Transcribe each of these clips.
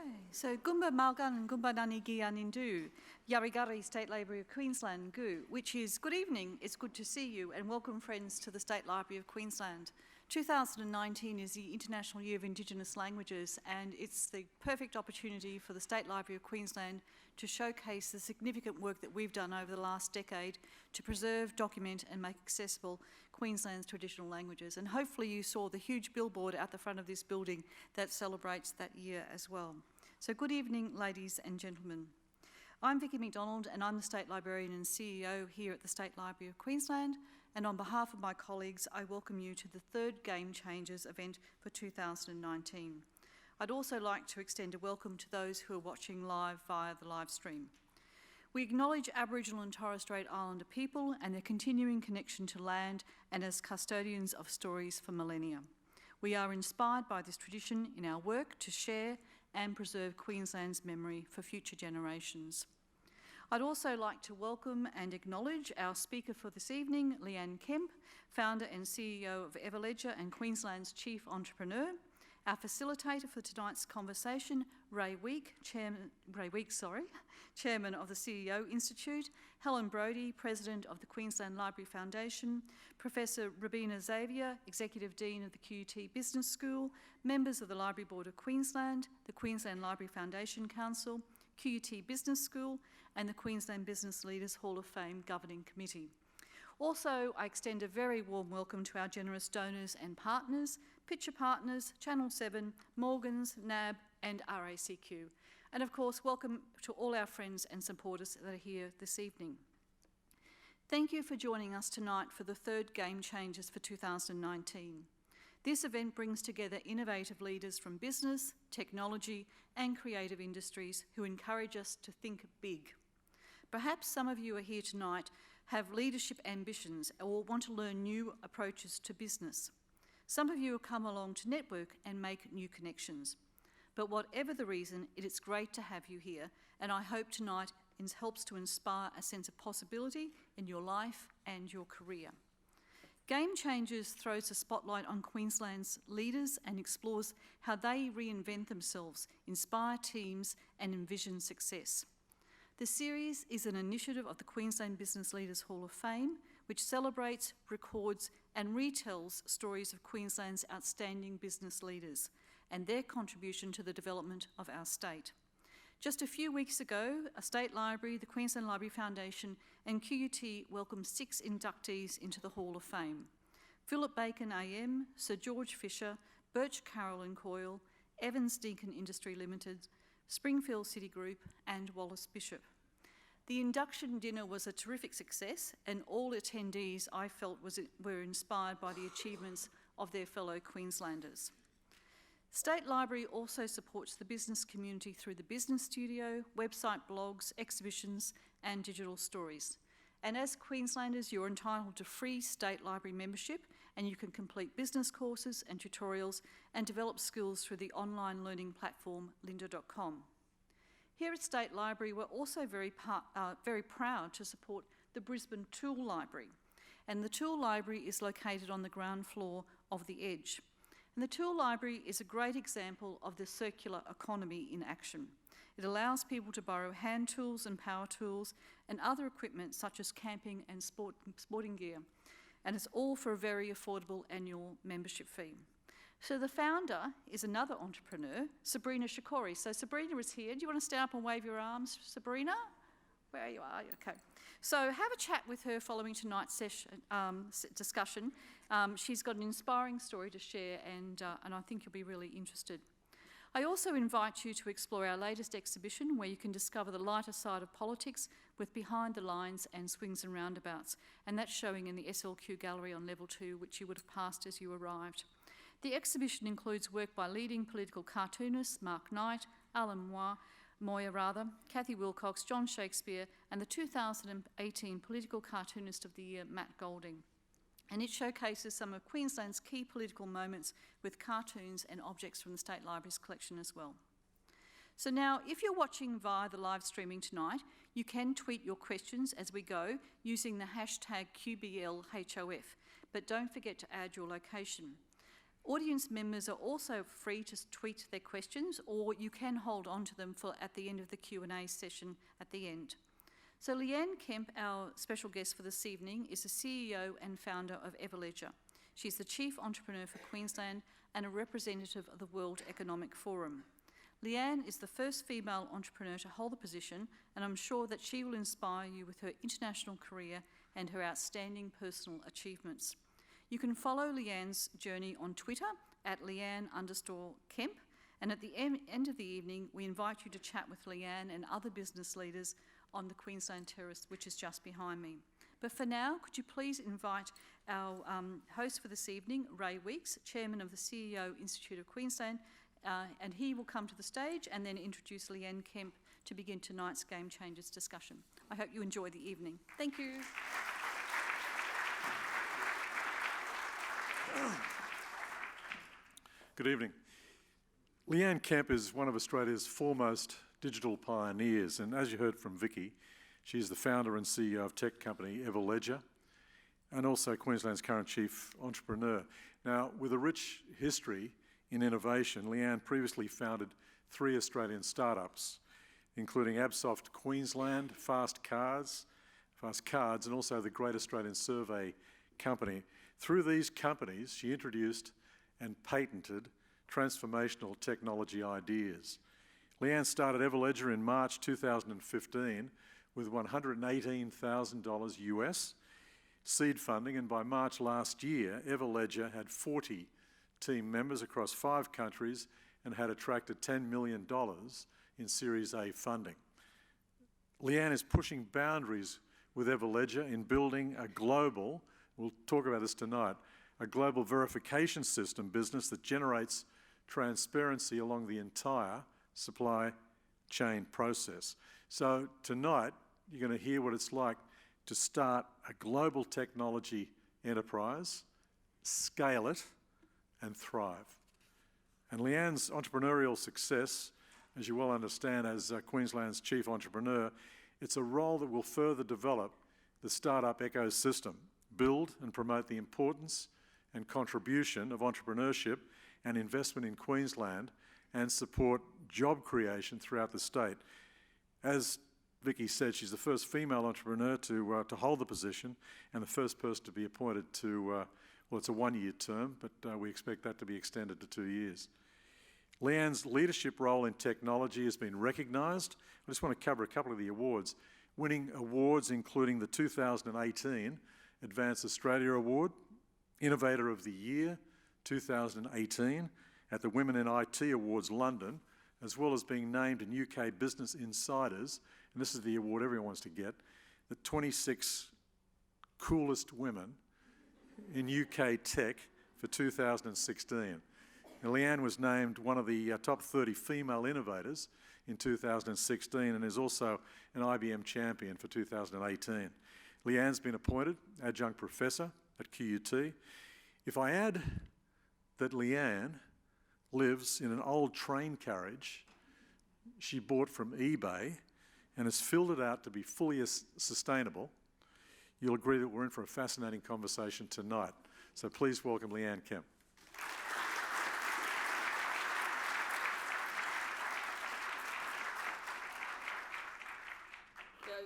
Okay, so Gumba Malgan Gumba Nani Gianindu, Yarigari State Library of Queensland, Gu, which is good evening, it's good to see you and welcome friends to the State Library of Queensland. 2019 is the International Year of Indigenous Languages and it's the perfect opportunity for the State Library of Queensland to showcase the significant work that we've done over the last decade to preserve, document and make accessible Queensland's traditional languages. And hopefully you saw the huge billboard at the front of this building that celebrates that year as well. So good evening, ladies and gentlemen. I'm Vicky McDonald and I'm the State Librarian and CEO here at the State Library of Queensland, and on behalf of my colleagues I welcome you to the third Game Changers event for 2019. I'd also like to extend a welcome to those who are watching live via the live stream. We acknowledge Aboriginal and Torres Strait Islander people and their continuing connection to land and as custodians of stories for millennia. We are inspired by this tradition in our work to share and preserve Queensland's memory for future generations. I'd also like to welcome and acknowledge our speaker for this evening, Leanne Kemp, founder and CEO of Everledger and Queensland's chief entrepreneur. Our facilitator for tonight's conversation, Ray Week, Chairman of the CEO Institute, Helen Brodie, President of the Queensland Library Foundation, Professor Robina Xavier, Executive Dean of the QUT Business School, members of the Library Board of Queensland, the Queensland Library Foundation Council, QUT Business School, and the Queensland Business Leaders Hall of Fame Governing Committee. Also, I extend a very warm welcome to our generous donors and partners, Pitcher Partners, Channel 7, Morgans, NAB and RACQ. And of course, welcome to all our friends and supporters that are here this evening. Thank you for joining us tonight for the third Game Changers for 2019. This event brings together innovative leaders from business, technology and creative industries who encourage us to think big. Perhaps some of you are here tonight have leadership ambitions or want to learn new approaches to business. Some of you have come along to network and make new connections. But whatever the reason, it is great to have you here, and I hope tonight helps to inspire a sense of possibility in your life and your career. Game Changers throws a spotlight on Queensland's leaders and explores how they reinvent themselves, inspire teams and envision success. The series is an initiative of the Queensland Business Leaders Hall of Fame, which celebrates, records and retells stories of Queensland's outstanding business leaders and their contribution to the development of our state. Just a few weeks ago, a State Library, the Queensland Library Foundation and QUT welcomed 6 inductees into the Hall of Fame. Philip Bacon AM, Sir George Fisher, Birch Carroll and Coyle, Evans Deakin Industry Limited, Springfield City Group and Wallace Bishop. The induction dinner was a terrific success and all attendees I felt were inspired by the achievements of their fellow Queenslanders. State Library also supports the business community through the Business Studio, website blogs, exhibitions and digital stories. And as Queenslanders, you're entitled to free State Library membership and you can complete business courses and tutorials and develop skills through the online learning platform lynda.com. Here at State Library, we're also very proud to support the Brisbane Tool Library. And the Tool Library is located on the ground floor of the Edge. And the Tool Library is a great example of the circular economy in action. It allows people to borrow hand tools and power tools and other equipment such as camping and sporting gear. And it's all for a very affordable annual membership fee. So the founder is another entrepreneur, Sabrina Shikori. So Sabrina is here. Do you want to stand up and wave your arms, Sabrina? Where you are, okay. So have a chat with her following tonight's discussion. She's got an inspiring story to share and I think you'll be really interested. I also invite you to explore our latest exhibition where you can discover the lighter side of politics with Behind the Lines and Swings and Roundabouts, and that's showing in the SLQ Gallery on level 2, which you would have passed as you arrived. The exhibition includes work by leading political cartoonists Mark Knight, Alan Moyer, Kathy Wilcox, John Shakespeare, and the 2018 Political Cartoonist of the Year, Matt Golding. And it showcases some of Queensland's key political moments with cartoons and objects from the State Library's collection as well. So now, if you're watching via the live streaming tonight, you can tweet your questions as we go using the hashtag QBLHOF, but don't forget to add your location. Audience members are also free to tweet their questions, or you can hold on to them for at the end of the Q&A session at the end. So Leanne Kemp, our special guest for this evening, is the CEO and founder of Everledger. She's the Chief Entrepreneur for Queensland and a representative of the World Economic Forum. Leanne is the first female entrepreneur to hold the position, and I'm sure that she will inspire you with her international career and her outstanding personal achievements. You can follow Leanne's journey on Twitter at Leanne_Kemp, and at the end of the evening, we invite you to chat with Leanne and other business leaders on the Queensland Terrace, which is just behind me. But for now, could you please invite our host for this evening, Ray Weeks, Chairman of the CEO Institute of Queensland, and he will come to the stage and then introduce Leanne Kemp to begin tonight's Game Changers discussion. I hope you enjoy the evening. Thank you. Good evening. Leanne Kemp is one of Australia's foremost digital pioneers, and as you heard from Vicky, she's the founder and CEO of tech company Everledger, and also Queensland's current chief entrepreneur. Now, with a rich history in innovation, Leanne previously founded 3 Australian startups, including Absoft Queensland, Fast Cards, and also the Great Australian Survey Company. Through these companies, she introduced and patented transformational technology ideas. Leanne started Everledger in March 2015 with $118,000 US seed funding, and by March last year, Everledger had 40 team members across 5 countries and had attracted $10 million in Series A funding. Leanne is pushing boundaries with Everledger in building a global, we'll talk about this tonight, a global verification system business that generates transparency along the entire supply chain process. So tonight, you're going to hear what it's like to start a global technology enterprise, scale it, and thrive. And Leanne's entrepreneurial success, as you well understand as Queensland's chief entrepreneur, it's a role that will further develop the startup ecosystem, build and promote the importance and contribution of entrepreneurship and investment in Queensland, and support job creation throughout the state. As Vicky said, she's the first female entrepreneur to hold the position and the first person to be appointed to, well, it's a 1-year term, but we expect that to be extended to 2 years. Leanne's leadership role in technology has been recognised. I just want to cover a couple of the awards. Winning awards including the 2018 Advance Australia Award, Innovator of the Year 2018 at the Women in IT Awards London, as well as being named in UK Business Insiders, and this is the award everyone wants to get, the 26 coolest women in UK tech for 2016. And Leanne was named one of the top 30 female innovators in 2016 and is also an IBM champion for 2018. Leanne's been appointed adjunct professor at QUT. If I add that Leanne lives in an old train carriage she bought from eBay and has filled it out to be fully sustainable, you'll agree that we're in for a fascinating conversation tonight. So please welcome Leanne Kemp.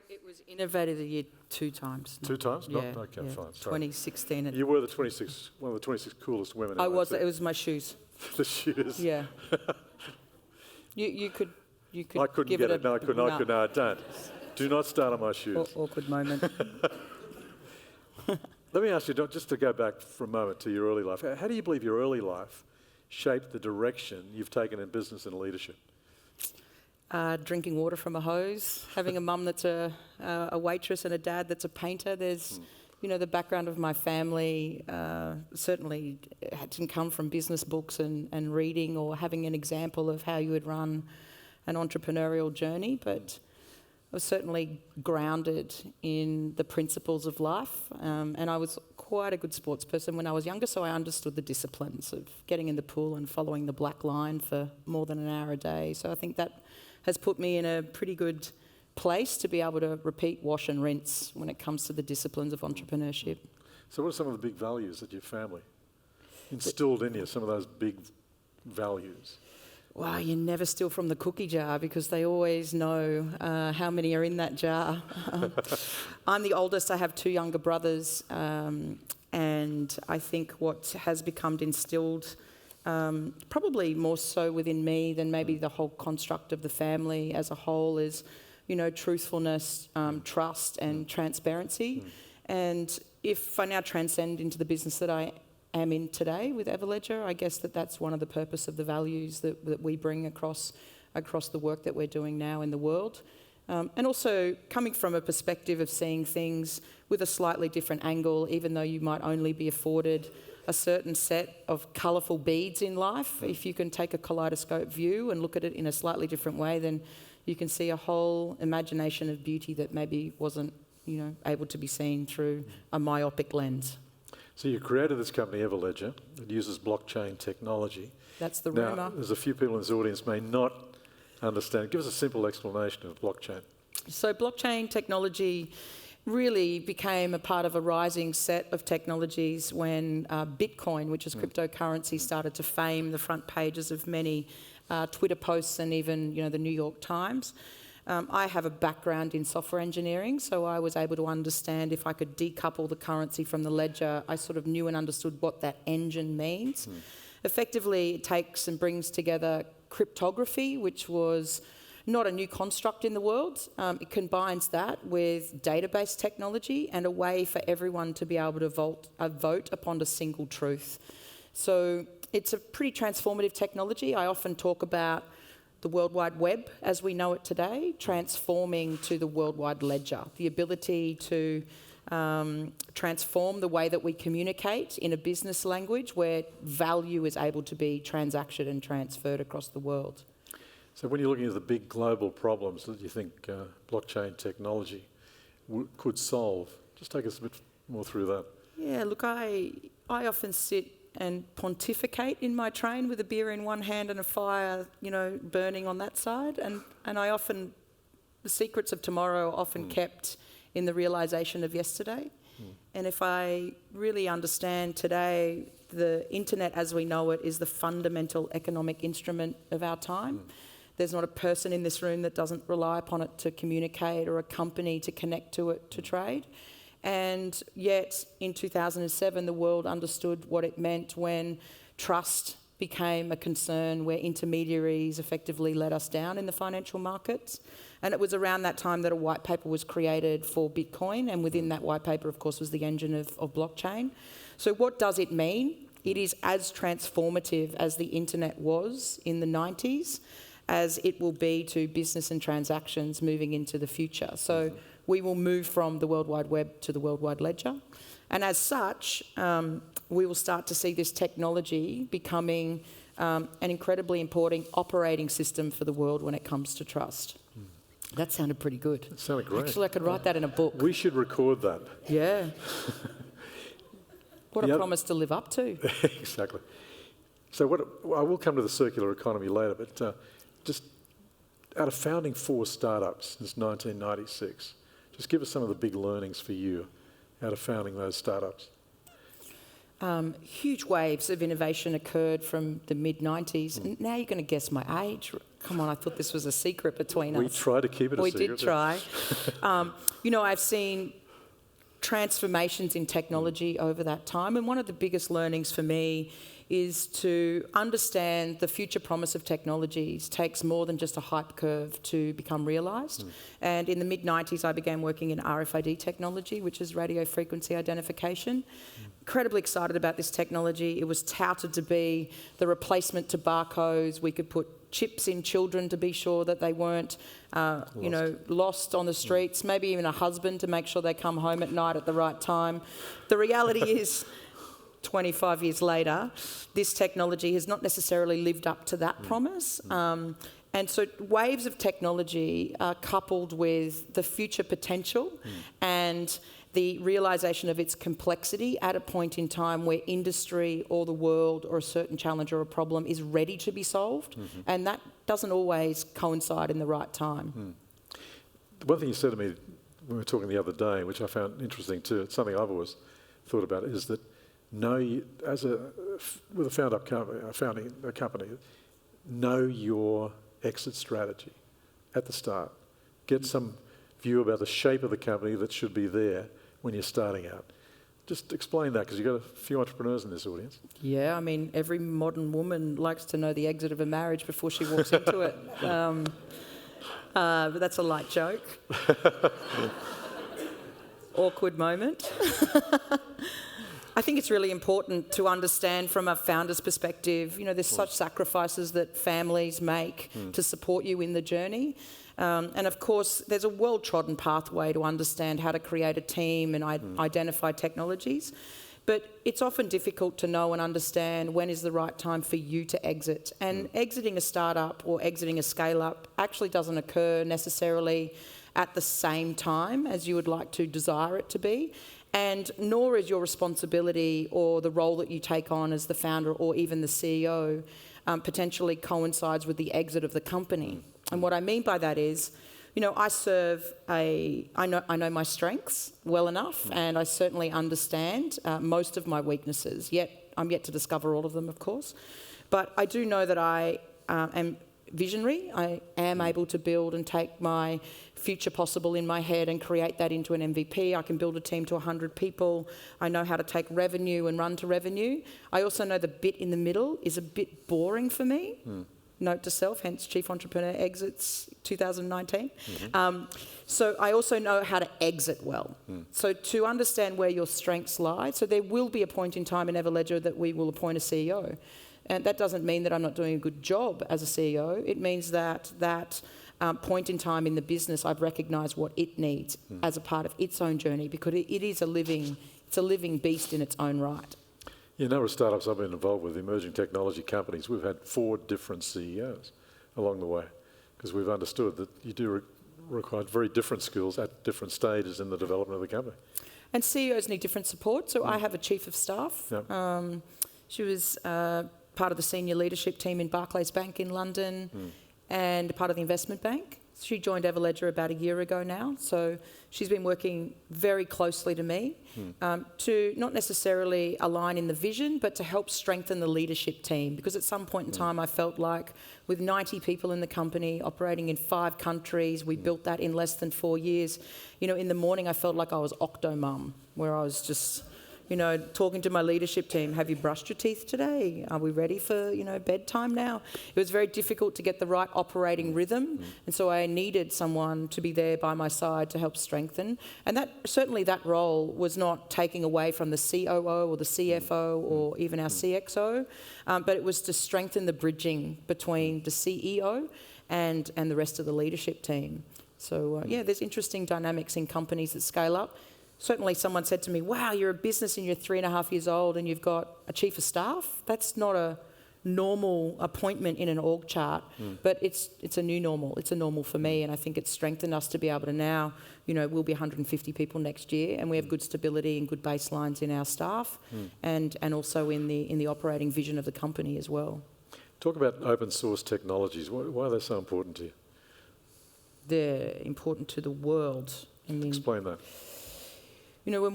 It was Innovator of the Year 2 times. 2 times? Yeah, Okay, yeah. fine. Sorry. 2016. And You were one of the 26 coolest women. I was. It was my shoes. The shoes. Yeah. you could. I couldn't give get it. it. No, I couldn't. No. No, don't. Do not start on my shoes. Awkward moment. Let me ask you, just to go back for a moment to your early life. How do you believe your early life shaped the direction you've taken in business and leadership? Drinking water from a hose, having a mum that's a waitress and a dad that's a painter. There's, the background of my family certainly didn't come from business books and reading or having an example of how you would run an entrepreneurial journey, but I was certainly grounded in the principles of life, and I was quite a good sports person when I was younger, so I understood the disciplines of getting in the pool and following the black line for more than an hour a day. So I think that has put me in a pretty good place to be able to repeat, wash and rinse when it comes to the disciplines of entrepreneurship. So what are some of the big values of your family? instilled in you some of those big values? Wow, you never steal from the cookie jar because they always know how many are in that jar. I'm the oldest. I have two younger brothers, and I think what has become instilled, probably more so within me than maybe the whole construct of the family as a whole, is, truthfulness, trust, and transparency. And if I now transcend into the business that I am in today with Everledger, I guess that's one of the purpose of the values that we bring across the work that we're doing now in the world. And also coming from a perspective of seeing things with a slightly different angle, even though you might only be afforded a certain set of colourful beads in life. If you can take a kaleidoscope view and look at it in a slightly different way, then you can see a whole imagination of beauty that maybe wasn't, able to be seen through a myopic lens. So you created this company, Everledger. It uses blockchain technology. That's the Now, rumour. there's a few people in this audience may not understand. Give us a simple explanation of blockchain. So blockchain technology really became a part of a rising set of technologies when Bitcoin, which is cryptocurrency, started to fame the front pages of many Twitter posts and even, the New York Times. I have a background in software engineering, so I was able to understand if I could decouple the currency from the ledger, I sort of knew and understood what that engine means. Effectively, it takes and brings together cryptography, which was not a new construct in the world. It combines that with database technology and a way for everyone to be able to vote upon a single truth. So it's a pretty transformative technology. I often talk about the World Wide Web as we know it today, transforming to the World Wide Ledger, the ability to transform the way that we communicate in a business language where value is able to be transacted and transferred across the world. So when you're looking at the big global problems that you think blockchain technology could solve, just take us a bit more through that. Yeah, look, I often sit and pontificate in my train with a beer in one hand and a fire, burning on that side. And the secrets of tomorrow are often kept in the realisation of yesterday. And if I really understand today, the internet as we know it is the fundamental economic instrument of our time. There's not a person in this room that doesn't rely upon it to communicate or a company to connect to it to trade. And yet, in 2007, the world understood what it meant when trust became a concern, where intermediaries effectively let us down in the financial markets. And it was around that time that a white paper was created for Bitcoin, and within that white paper, of course, was the engine of blockchain. So what does it mean? It is as transformative as the internet was in the 90s, as it will be to business and transactions moving into the future. So we will move from the World Wide Web to the World Wide Ledger. And as such, we will start to see this technology becoming an incredibly important operating system for the world when it comes to trust. That sounded pretty good. It sounded great. Actually, I could write that in a book. We should record that. Yeah. What a promise to live up to. Exactly. So I will come to the circular economy later, but just out of founding 4 startups since 1996, just give us some of the big learnings for you out of founding those startups. Huge waves of innovation occurred from the mid-90s. And now you're going to guess my age. Come on, I thought this was a secret between us. We tried to keep it a secret. We did try. I've seen transformations in technology over that time. And one of the biggest learnings for me is to understand the future promise of technologies takes more than just a hype curve to become realised. And in the mid-90s, I began working in RFID technology, which is radio frequency identification. Incredibly excited about this technology. It was touted to be the replacement to barcodes. We could put chips in children to be sure that they weren't, lost on the streets, maybe even a husband to make sure they come home at night at the right time. The reality is, 25 years later, this technology has not necessarily lived up to that promise. And so waves of technology are coupled with the future potential and the realisation of its complexity at a point in time where industry or the world or a certain challenge or a problem is ready to be solved. And that doesn't always coincide in the right time. One thing you said to me when we were talking the other day, which I found interesting too, it's something I've always thought about, is that with a founding a company, know your exit strategy at the start. Get some view about the shape of the company that should be there when you're starting out. Just explain that, because you've got a few entrepreneurs in this audience. Yeah, I mean, every modern woman likes to know the exit of a marriage before she walks into it. But that's a light joke. Awkward moment. I think it's really important to understand from a founder's perspective, there's such sacrifices that families make to support you in the journey. And of course, there's a well-trodden pathway to understand how to create a team and identify technologies. But it's often difficult to know and understand when is the right time for you to exit. And exiting a startup or exiting a scale-up actually doesn't occur necessarily at the same time as you would like to desire it to be. And nor is your responsibility or the role that you take on as the founder or even the CEO potentially coincides with the exit of the company. And what I mean by that is, I know my strengths well enough, and I certainly understand most of my weaknesses. Yet I'm yet to discover all of them, of course. But I do know that I am visionary. I am able to build and take my future possible in my head and create that into an MVP. I can build a team to 100 people. I know how to take revenue and run to revenue. I also know the bit in the middle is a bit boring for me. Note to self, hence Chief Entrepreneur exits 2019. So I also know how to exit well. So to understand where your strengths lie, so there will be a point in time in Everledger that we will appoint a CEO. And that doesn't mean that I'm not doing a good job as a CEO. It means that point in time in the business, I've recognised what it needs as a part of its own journey, because it is a living beast in its own right. Yeah, a number of startups I've been involved with, emerging technology companies, we've had 4 different CEOs along the way, because we've understood that you do require very different skills at different stages in the development of the company. And CEOs need different support. So I have a chief of staff. Yep. She was part of the senior leadership team in Barclays Bank in London and part of the investment bank. She joined Everledger about a year ago now, so she's been working very closely to me to not necessarily align in the vision, but to help strengthen the leadership team. Because at some point in time, I felt like with 90 people in the company, operating in 5 countries, we built that in less than 4 years. In the morning, I felt like I was octo-mum, where I was just talking to my leadership team, have you brushed your teeth today? Are we ready for, bedtime now? It was very difficult to get the right operating rhythm. And so I needed someone to be there by my side to help strengthen. And that role was not taking away from the COO or the CFO or even our CXO, but it was to strengthen the bridging between the CEO and the rest of the leadership team. So there's interesting dynamics in companies that scale up. Certainly someone said to me, wow, you're a business and you're 3.5 years old and you've got a chief of staff. That's not a normal appointment in an org chart, but it's a new normal. It's a normal for me, and I think it's strengthened us to be able to now, we'll be 150 people next year, and we have good stability and good baselines in our staff and also in the operating vision of the company as well. Talk about open source technologies. Why are they so important to you? They're important to the world. Explain that. When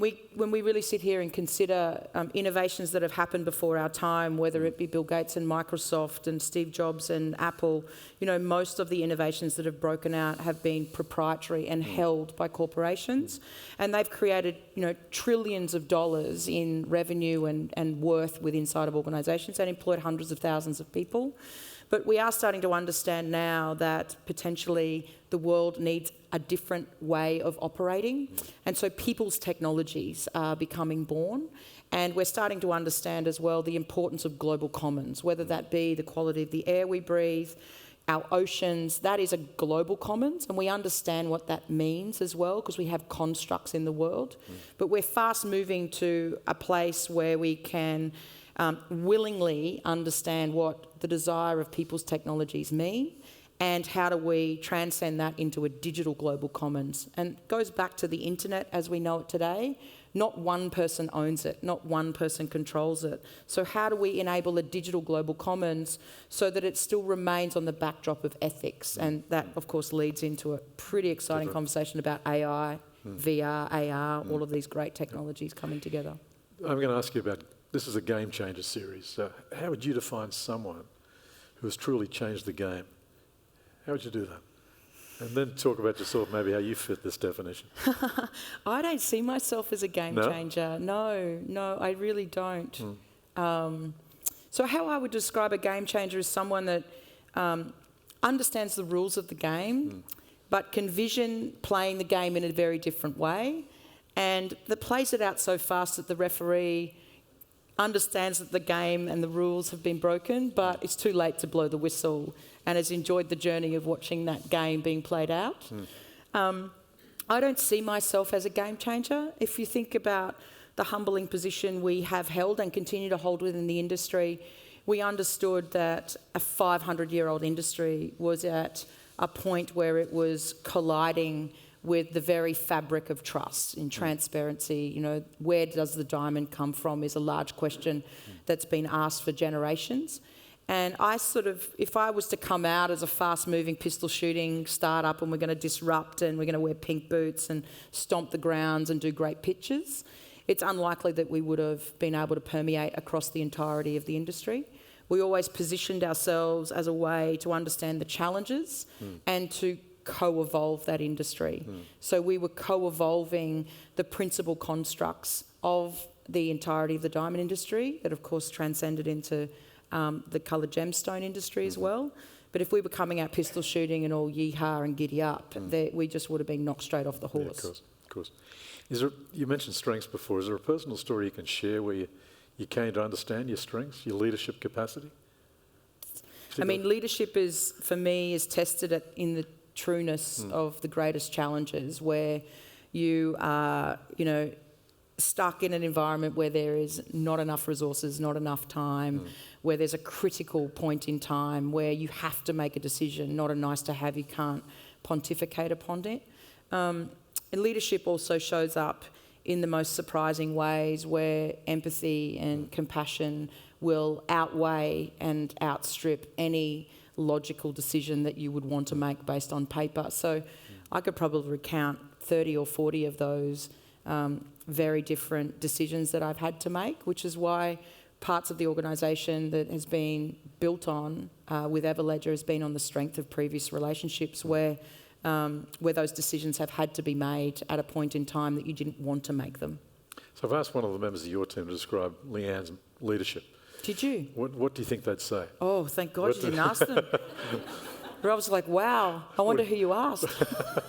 we really sit here and consider innovations that have happened before our time, whether it be Bill Gates and Microsoft and Steve Jobs and Apple, most of the innovations that have broken out have been proprietary and held by corporations. And they've created, trillions of dollars in revenue and worth with inside of organisations and employed hundreds of thousands of people. But we are starting to understand now that potentially the world needs a different way of operating. And so people's technologies are becoming born. And we're starting to understand as well the importance of global commons, whether that be the quality of the air we breathe, our oceans. That is a global commons, and we understand what that means as well, because we have constructs in the world. But we're fast moving to a place where we can willingly understand what the desire of people's technologies mean, and how do we transcend that into a digital global commons. And it goes back to the internet as we know it today. Not one person owns it, not one person controls it. So how do we enable a digital global commons so that it still remains on the backdrop of ethics? And that, of course, leads into a pretty exciting conversation about AI, VR, AR, all of these great technologies coming together. I'm going to ask you about this is a game changer series. So how would you define someone who has truly changed the game? How would you do that? And then talk about yourself, maybe how you fit this definition. I don't see myself as a game changer. No, I really don't. So how I would describe a game changer is someone that understands the rules of the game, but can vision playing the game in a very different way, and that plays it out so fast that the referee understands that the game and the rules have been broken, but it's too late to blow the whistle, and has enjoyed the journey of watching that game being played out. I don't see myself as a game changer. If you think about the humbling position we have held and continue to hold within the industry, we understood that a 500-year-old industry was at a point where it was colliding with the very fabric of trust and transparency. You know, where does the diamond come from is a large question that's been asked for generations. And I if I was to come out as a fast-moving pistol shooting startup and we're going to disrupt and we're going to wear pink boots and stomp the grounds and do great pitches, it's unlikely that we would have been able to permeate across the entirety of the industry. We always positioned ourselves as a way to understand the challenges and to co-evolve that industry. So we were co-evolving the principal constructs of the entirety of the diamond industry that of course transcended into the coloured gemstone industry as well. But if we were coming out pistol shooting and all yee-haw and giddy up, we just would have been knocked straight off the horse. Yeah, of course. You mentioned strengths before. Is there a personal story you can share where you came to understand your strengths, your leadership capacity? I mean, leadership for me is tested in the trueness of the greatest challenges, where you are, stuck in an environment where there is not enough resources, not enough time, where there's a critical point in time where you have to make a decision, not a nice to have, you can't pontificate upon it. And leadership also shows up in the most surprising ways, where empathy and compassion will outweigh and outstrip any logical decision that you would want to make based on paper. So I could probably recount 30 or 40 of those very different decisions that I've had to make, which is why parts of the organisation that has been built on with Everledger has been on the strength of previous relationships where those decisions have had to be made at a point in time that you didn't want to make them. So I've asked one of the members of your team to describe Leanne's leadership. Did you? What do you think they'd say? Oh, thank God you didn't ask them. I was like, wow, I wonder who you asked.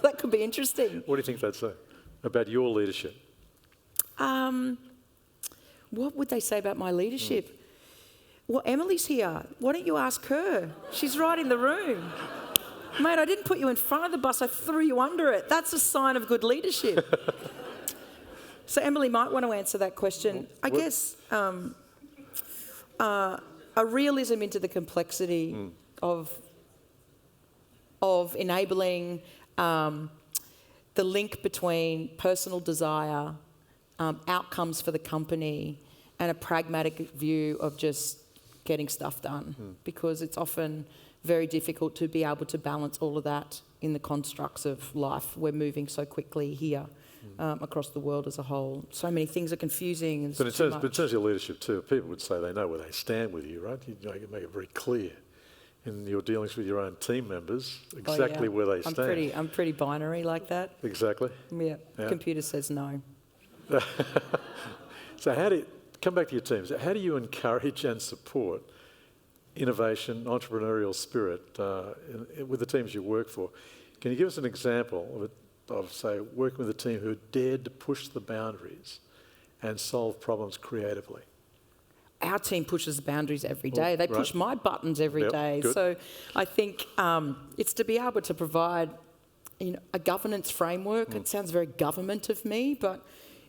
That could be interesting. What do you think they'd say about your leadership? What would they say about my leadership? Well, Emily's here. Why don't you ask her? She's right in the room. Mate, I didn't put you in front of the bus, I threw you under it. That's a sign of good leadership. So Emily might want to answer that question. I guess a realism into the complexity of enabling the link between personal desire, outcomes for the company, and a pragmatic view of just getting stuff done. Because it's often very difficult to be able to balance all of that in the constructs of life. We're moving so quickly here across the world as a whole. So many things are confusing. And but in terms of your leadership too, people would say they know where they stand with you, right? You make it very clear in your dealings with your own team members exactly where they stand. I'm pretty binary like that. Exactly. Yeah. Computer says no. So come back to your teams. How do you encourage and support innovation, entrepreneurial spirit with the teams you work for? Can you give us an example of, say, working with a team who dared to push the boundaries and solve problems creatively? Our team pushes the boundaries every day. They push my buttons every day. Good. So I think it's to be able to provide a governance framework. It sounds very government of me, but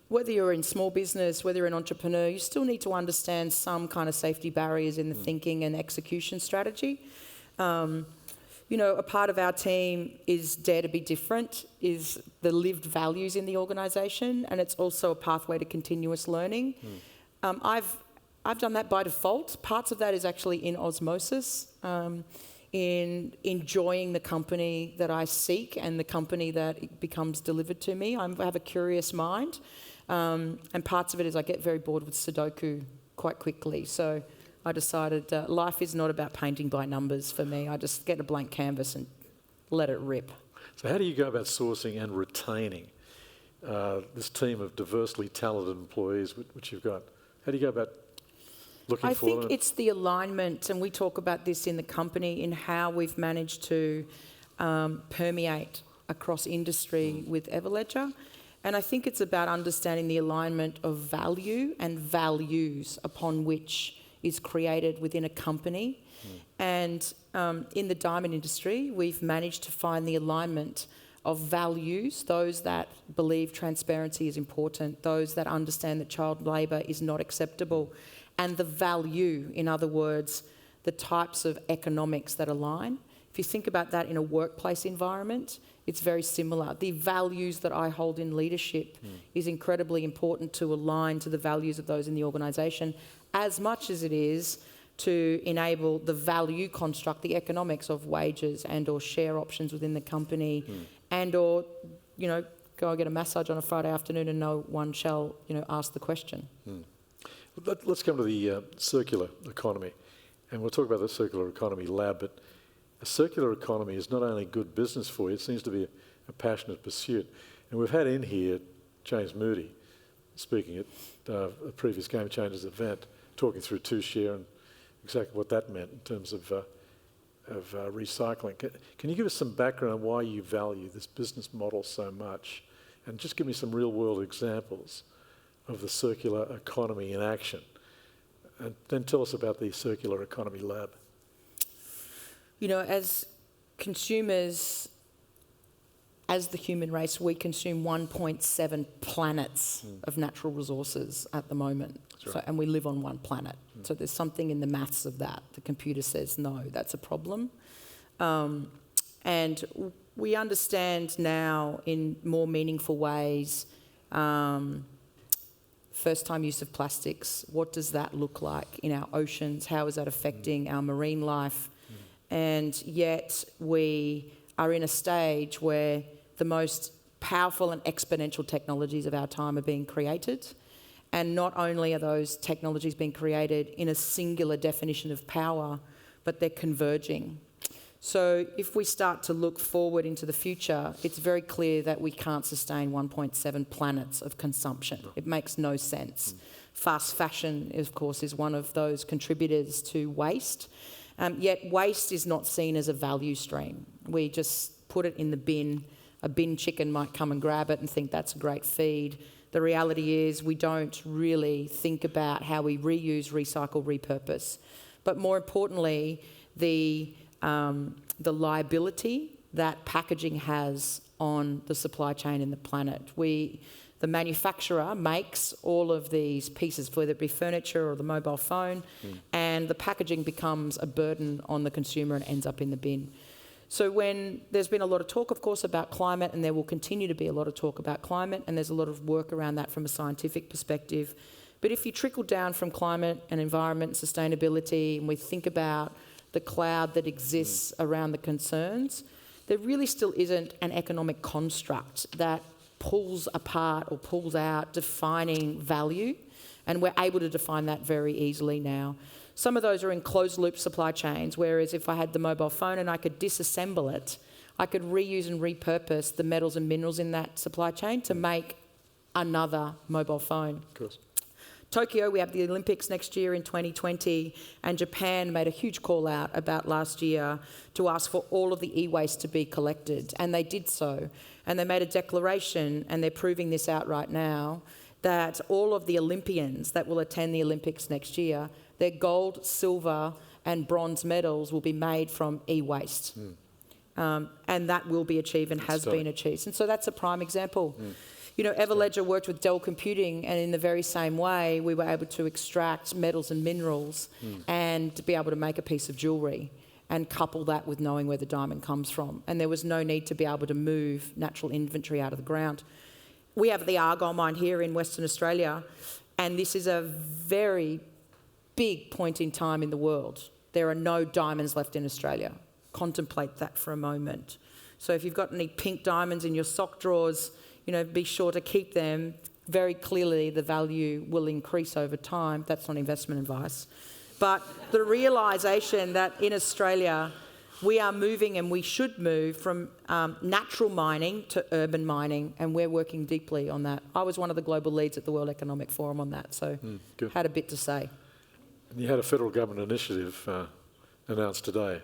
whether you're in small business, whether you're an entrepreneur, you still need to understand some kind of safety barriers in the thinking and execution strategy. A part of our team is dare to be different, is the lived values in the organisation, and it's also a pathway to continuous learning. I've done that by default. Parts of that is actually in osmosis, in enjoying the company that I seek and the company that becomes delivered to me. I have a curious mind. And parts of it is I get very bored with Sudoku quite quickly. So I decided life is not about painting by numbers for me. I just get a blank canvas and let it rip. So how do you go about sourcing and retaining this team of diversely talented employees which you've got? How do you go about looking for them? I think it's the alignment, and we talk about this in the company, in how we've managed to permeate across industry with Everledger. And I think it's about understanding the alignment of value and values upon which is created within a company. And in the diamond industry, we've managed to find the alignment of values, those that believe transparency is important, those that understand that child labour is not acceptable, and the value, in other words, the types of economics that align. If you think about that in a workplace environment, it's very similar. The values that I hold in leadership is incredibly important to align to the values of those in the organisation, as much as it is to enable the value construct, the economics of wages and or share options within the company, and or, you know, go and get a massage on a Friday afternoon and no one shall, you know, ask the question. Let's come to the circular economy, and we'll talk about the circular economy lab, but a circular economy is not only good business for you, it seems to be a passionate pursuit. And we've had in here James Moody speaking at a previous Game Changers event, talking through two-share and exactly what that meant in terms of recycling. Can you give us some background on why you value this business model so much? And just give me some real-world examples of the circular economy in action. And then tell us about the Circular Economy Lab. You know, as consumers, as the human race, we consume 1.7 planets of natural resources at the moment. That's right. So, and we live on one planet. So there's something in the maths of that. The computer says, no, that's a problem. And we understand now in more meaningful ways first-time use of plastics. What does that look like in our oceans? How is that affecting our marine life? And yet we are in a stage where the most powerful and exponential technologies of our time are being created. And not only are those technologies being created in a singular definition of power, but they're converging. So if we start to look forward into the future, it's very clear that we can't sustain 1.7 planets of consumption. It makes no sense. Fast fashion, of course, is one of those contributors to waste. Yet waste is not seen as a value stream. We just put it in the bin. A bin chicken might come and grab it and think that's a great feed. The reality is we don't really think about how we reuse, recycle, repurpose. But more importantly, the liability that packaging has on the supply chain and the planet. The manufacturer makes all of these pieces, whether it be furniture or the mobile phone, and the packaging becomes a burden on the consumer and ends up in the bin. So when there's been a lot of talk, of course, about climate, and there will continue to be a lot of talk about climate, and there's a lot of work around that from a scientific perspective. But if you trickle down from climate and environment and sustainability, and we think about the cloud that exists around the concerns, there really still isn't an economic construct that pulls apart or pulls out defining value, and we're able to define that very easily now. Some of those are in closed-loop supply chains, whereas if I had the mobile phone and I could disassemble it, I could reuse and repurpose the metals and minerals in that supply chain to make another mobile phone. Of course. Tokyo, we have the Olympics next year in 2020, and Japan made a huge call out about last year to ask for all of the e-waste to be collected, and they did so. And they made a declaration, and they're proving this out right now, that all of the Olympians that will attend the Olympics next year, their gold, silver and bronze medals will be made from e-waste. And that will be achieved and has been achieved. And so that's a prime example. You know, Everledger worked with Dell Computing, and in the very same way, we were able to extract metals and minerals and to be able to make a piece of jewellery and couple that with knowing where the diamond comes from. And there was no need to be able to move natural inventory out of the ground. We have the Argon Mine here in Western Australia, and this is a very big point in time in the world. There are no diamonds left in Australia. Contemplate that for a moment. So if you've got any pink diamonds in your sock drawers, you know, be sure to keep them very clearly the value will increase over time. That's not investment advice. But the realisation that in Australia we are moving, and we should move, from natural mining to urban mining, and we're working deeply on that. I was one of the global leads at the World Economic Forum on that, so had a bit to say. And you had a federal government initiative announced today,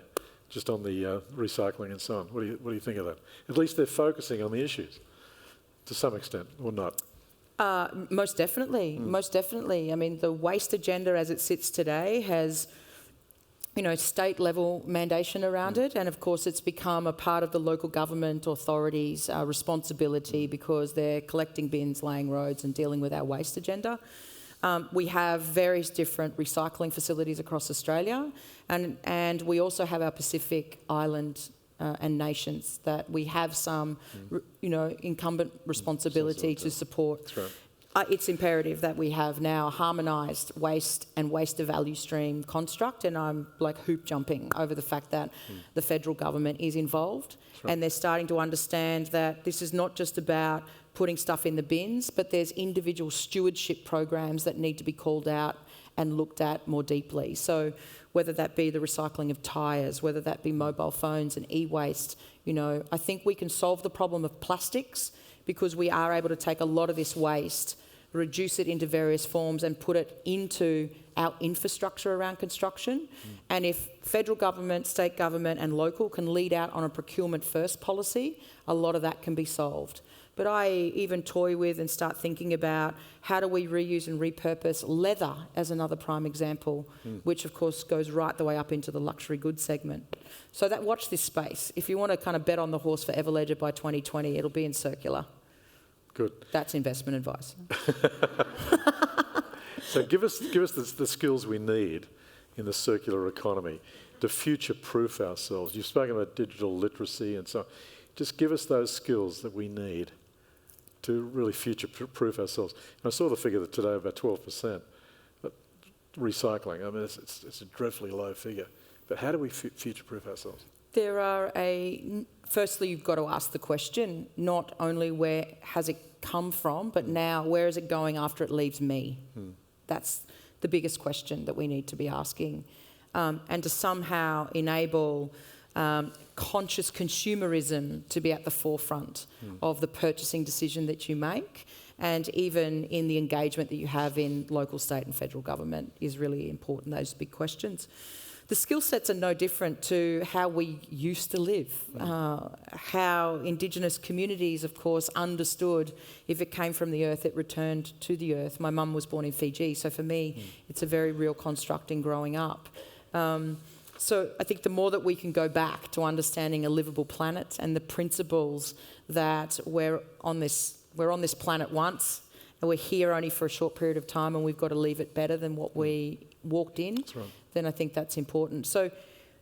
just on the recycling and so on. What do you think of that? At least they're focusing on the issues, to some extent, or not? Most definitely, most definitely. I mean, the waste agenda as it sits today has, state-level mandation around it, and of course it's become a part of the local government authorities' responsibility because they're collecting bins, laying roads and dealing with our waste agenda. We have various different recycling facilities across Australia, and we also have our Pacific Island and nations that we have some, incumbent responsibility to support. That's right. It's imperative that we have now a harmonised waste and waste-to-value stream construct, and I'm like hoop jumping over the fact that the federal government is involved, and they're starting to understand that this is not just about putting stuff in the bins, but there's individual stewardship programs that need to be called out and looked at more deeply. So whether that be the recycling of tyres, whether that be mobile phones and e-waste, I think we can solve the problem of plastics because we are able to take a lot of this waste, reduce it into various forms and put it into our infrastructure around construction. And if federal government, state government and local can lead out on a procurement first policy, a lot of that can be solved. But I even toy with and start thinking about how do we reuse and repurpose leather as another prime example, which of course goes right the way up into the luxury goods segment. So that watch this space. If you want to kind of bet on the horse for Everledger by 2020, it'll be in circular. Good. That's investment advice. So give us the skills we need in the circular economy to future-proof ourselves. You've spoken about digital literacy and so on. Just give us those skills that we need to really future-proof ourselves. And I saw the figure that today about 12%. But recycling, I mean, it's a dreadfully low figure. But how do we future-proof ourselves? Firstly, you've got to ask the question, not only where has it come from, but now where is it going after it leaves me? That's the biggest question that we need to be asking. And to somehow enable conscious consumerism to be at the forefront of the purchasing decision that you make, and even in the engagement that you have in local, state and federal government is really important, those big questions. The skill sets are no different to how we used to live, how Indigenous communities, of course, understood if it came from the earth, it returned to the earth. My mum was born in Fiji, so for me, it's a very real construct in growing up. So I think the more that we can go back to understanding a livable planet and the principles that we're on this planet once, and we're here only for a short period of time, and we've got to leave it better than what we walked in. That's right. Then I think that's important. So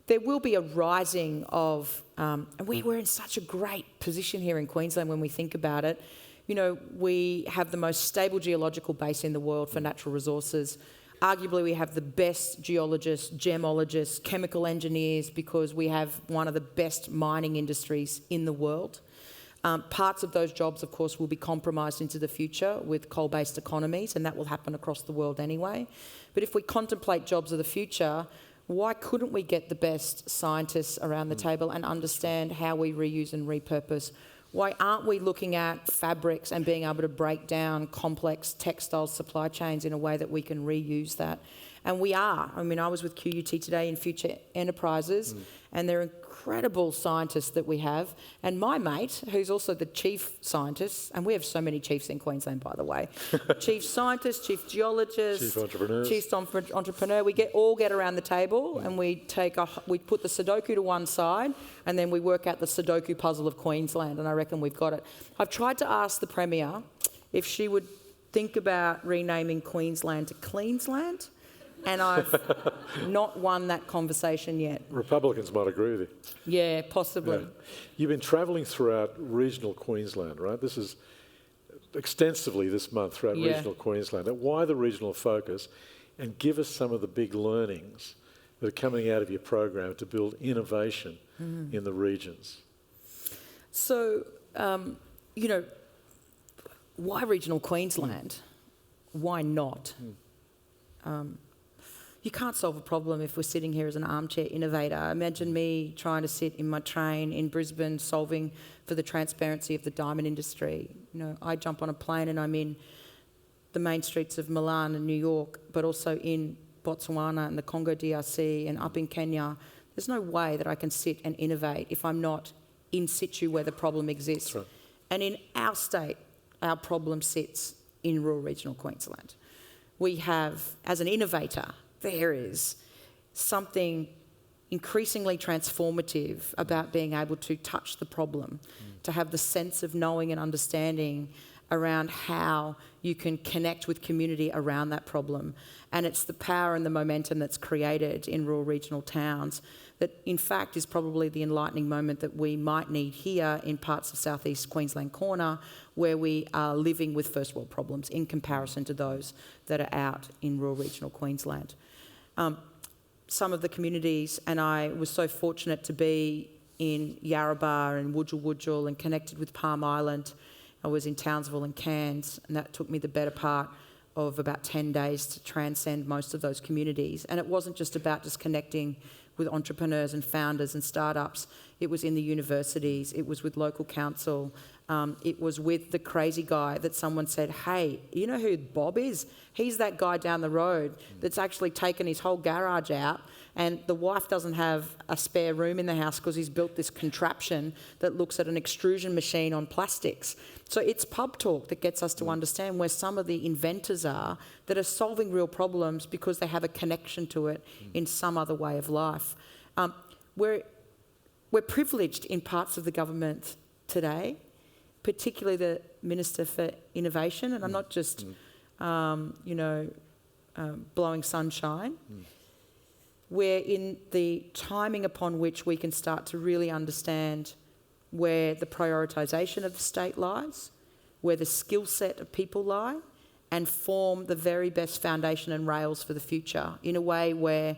there will be a rising of, and we're in such a great position here in Queensland when we think about it. We have the most stable geological base in the world for natural resources. Arguably, we have the best geologists, gemologists, chemical engineers, because we have one of the best mining industries in the world. Parts of those jobs, of course, will be compromised into the future with coal-based economies, and that will happen across the world anyway. But if we contemplate jobs of the future, why couldn't we get the best scientists around the table and understand how we reuse and repurpose? Why aren't we looking at fabrics and being able to break down complex textile supply chains in a way that we can reuse that? And we are. I mean, I was with QUT today in Future Enterprises, and they're incredible scientists that we have. And my mate, who's also the chief scientist, and we have so many chiefs in Queensland, by the way, chief scientist, chief geologist, chief entrepreneur. We all get around the table and we put the Sudoku to one side, and then we work out the Sudoku puzzle of Queensland, and I reckon we've got it. I've tried to ask the Premier if she would think about renaming Queensland to Cleansland, and I've not won that conversation yet. Republicans might agree with you. Yeah, possibly. Yeah. You've been travelling throughout regional Queensland, right? This is extensively this month throughout regional Queensland. And why the regional focus? And give us some of the big learnings that are coming out of your program to build innovation in the regions. So, why regional Queensland? Why not? You can't solve a problem if we're sitting here as an armchair innovator. Imagine me trying to sit in my train in Brisbane solving for the transparency of the diamond industry. You know, I jump on a plane and I'm in the main streets of Milan and New York, but also in Botswana and the Congo DRC and up in Kenya. There's no way that I can sit and innovate if I'm not in situ where the problem exists. Right. And in our state, our problem sits in rural regional Queensland. We have, as an innovator, there is something increasingly transformative about being able to touch the problem, to have the sense of knowing and understanding around how you can connect with community around that problem. And it's the power and the momentum that's created in rural regional towns that in fact is probably the enlightening moment that we might need here in parts of southeast Queensland corner where we are living with first world problems in comparison to those that are out in rural regional Queensland. Some of the communities, and I was so fortunate to be in Yarrabah and Wudjil and connected with Palm Island. I was in Townsville and Cairns, and that took me the better part of about 10 days to transcend most of those communities. And it wasn't just about just connecting with entrepreneurs and founders and startups. It was in the universities, it was with local council, it was with the crazy guy that someone said, hey, you know who Bob is? He's that guy down the road that's actually taken his whole garage out and the wife doesn't have a spare room in the house because he's built this contraption that looks at an extrusion machine on plastics. So it's pub talk that gets us to understand where some of the inventors are that are solving real problems because they have a connection to it in some other way of life. We're privileged in parts of the government today, particularly the Minister for Innovation, and I'm not just, blowing sunshine. We're in the timing upon which we can start to really understand where the prioritisation of the state lies, where the skill set of people lie, and form the very best foundation and rails for the future in a way where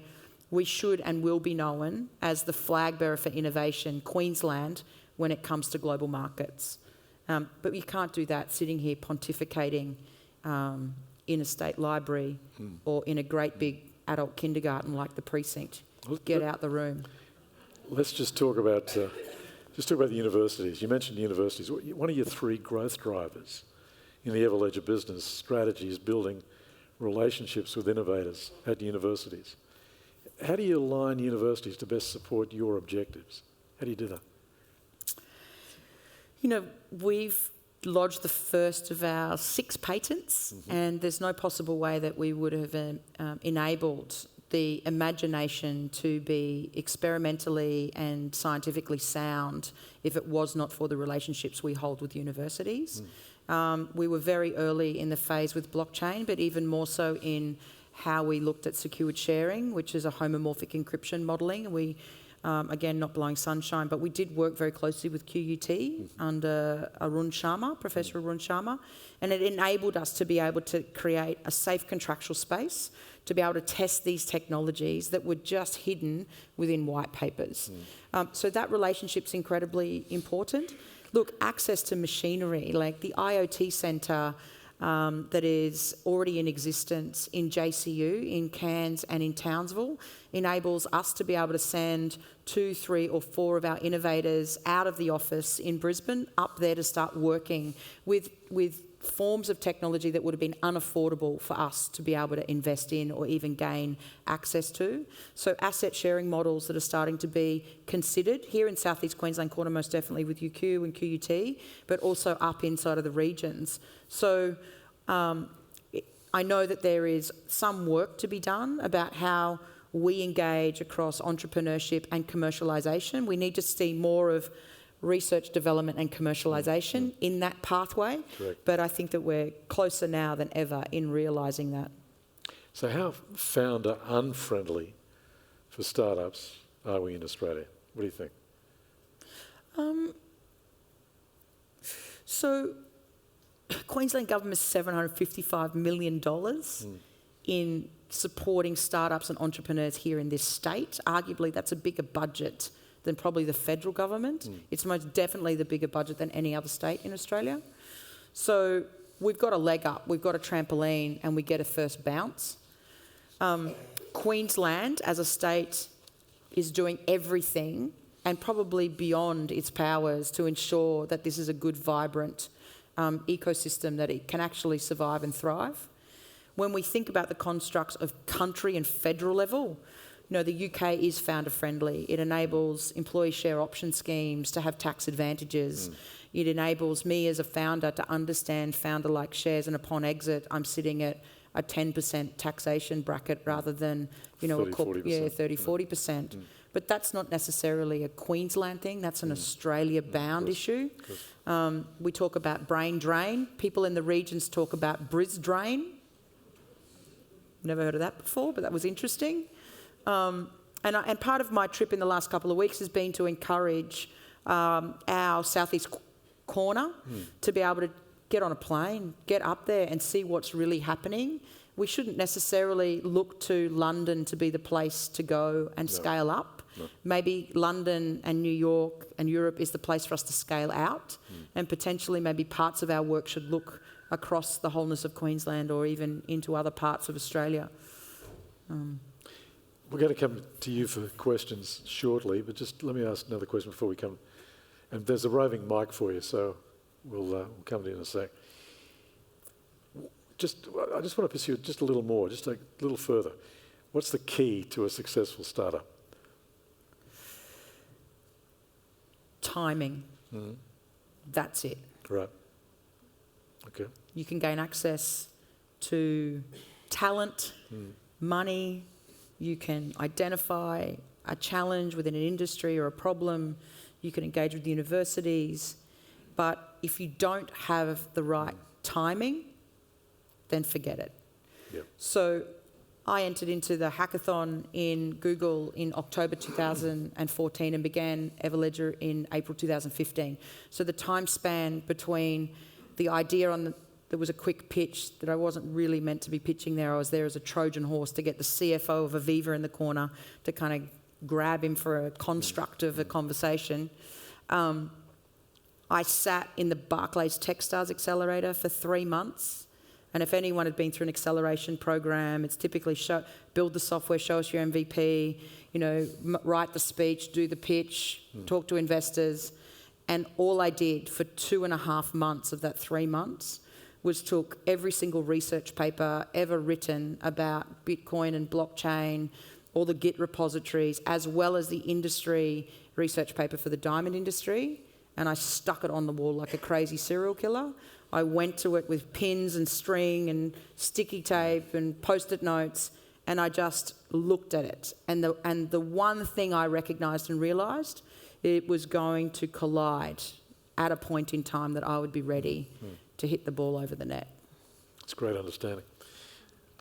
we should and will be known as the flag bearer for innovation, Queensland, when it comes to global markets. But you can't do that sitting here pontificating in a state library or in a great big adult kindergarten like the precinct. Get out the room. Let's just talk about the universities. You mentioned universities. One of your three growth drivers in the Everledger business strategy is building relationships with innovators at universities. How do you align universities to best support your objectives? How do you do that? You know, we've lodged the first of our 6 patents, and there's no possible way that we would have enabled the imagination to be experimentally and scientifically sound if it was not for the relationships we hold with universities. We were very early in the phase with blockchain, but even more so in how we looked at secured sharing, which is a homomorphic encryption modelling. We again, not blowing sunshine, but we did work very closely with QUT under Professor Arun Sharma, and it enabled us to be able to create a safe contractual space to be able to test these technologies that were just hidden within white papers. So that relationship's incredibly important. Look, access to machinery, like the IoT centre that is already in existence in JCU, in Cairns and in Townsville, enables us to be able to send 2, 3 or 4 of our innovators out of the office in Brisbane up there to start working with forms of technology that would have been unaffordable for us to be able to invest in or even gain access to. So asset sharing models that are starting to be considered here in South East Queensland corner, most definitely with UQ and QUT, but also up inside of the regions. So I know that there is some work to be done about how we engage across entrepreneurship and commercialisation. We need to see more of research, development and commercialisation in that pathway. Correct. But I think that we're closer now than ever in realising that. So how founder unfriendly for startups are we in Australia? What do you think? So Queensland government is $755 million in supporting startups and entrepreneurs here in this state. Arguably, that's a bigger budget than probably the federal government. It's most definitely the bigger budget than any other state in Australia. So we've got a leg up, we've got a trampoline, and we get a first bounce. Queensland, as a state, is doing everything and probably beyond its powers to ensure that this is a good, vibrant ecosystem that it can actually survive and thrive. When we think about the constructs of country and federal level, the UK is founder friendly. It enables employee share option schemes to have tax advantages. It enables me as a founder to understand founder-like shares, and upon exit, I'm sitting at a 10% taxation bracket rather than, 30-40%. But that's not necessarily a Queensland thing. That's an Australia-bound issue. We talk about brain drain. People in the regions talk about Bris drain. Never heard of that before, but that was interesting. And part of my trip in the last couple of weeks has been to encourage our southeast corner to be able to get on a plane, get up there and see what's really happening. We shouldn't necessarily look to London to be the place to go and scale up. No. Maybe London and New York and Europe is the place for us to scale out, and potentially maybe parts of our work should look across the wholeness of Queensland or even into other parts of Australia. We're going to come to you for questions shortly, but just let me ask another question before we come. And there's a roving mic for you, so we'll come to you in a sec. I just want to pursue it just a little more, just a little further. What's the key to a successful startup? Timing. That's it. Right. Okay. You can gain access to talent, money. You can identify a challenge within an industry or a problem. You can engage with universities. But if you don't have the right timing, then forget it. Yep. So I entered into the hackathon in Google in October 2014 and began Everledger in April 2015. So the time span between the idea there was a quick pitch that I wasn't really meant to be pitching there. I was there as a Trojan horse to get the CFO of Aviva in the corner to kind of grab him for a construct of a conversation. I sat in the Barclays Techstars Accelerator for 3 months. And if anyone had been through an acceleration program, it's typically build the software, show us your MVP, write the speech, do the pitch, talk to investors. And all I did for 2.5 months of that 3 months was took every single research paper ever written about Bitcoin and blockchain, all the Git repositories, as well as the industry research paper for the diamond industry, and I stuck it on the wall like a crazy serial killer. I went to it with pins and string and sticky tape and post-it notes, and I just looked at it. And the one thing I recognised and realised, it was going to collide at a point in time that I would be ready to hit the ball over the net. That's great understanding.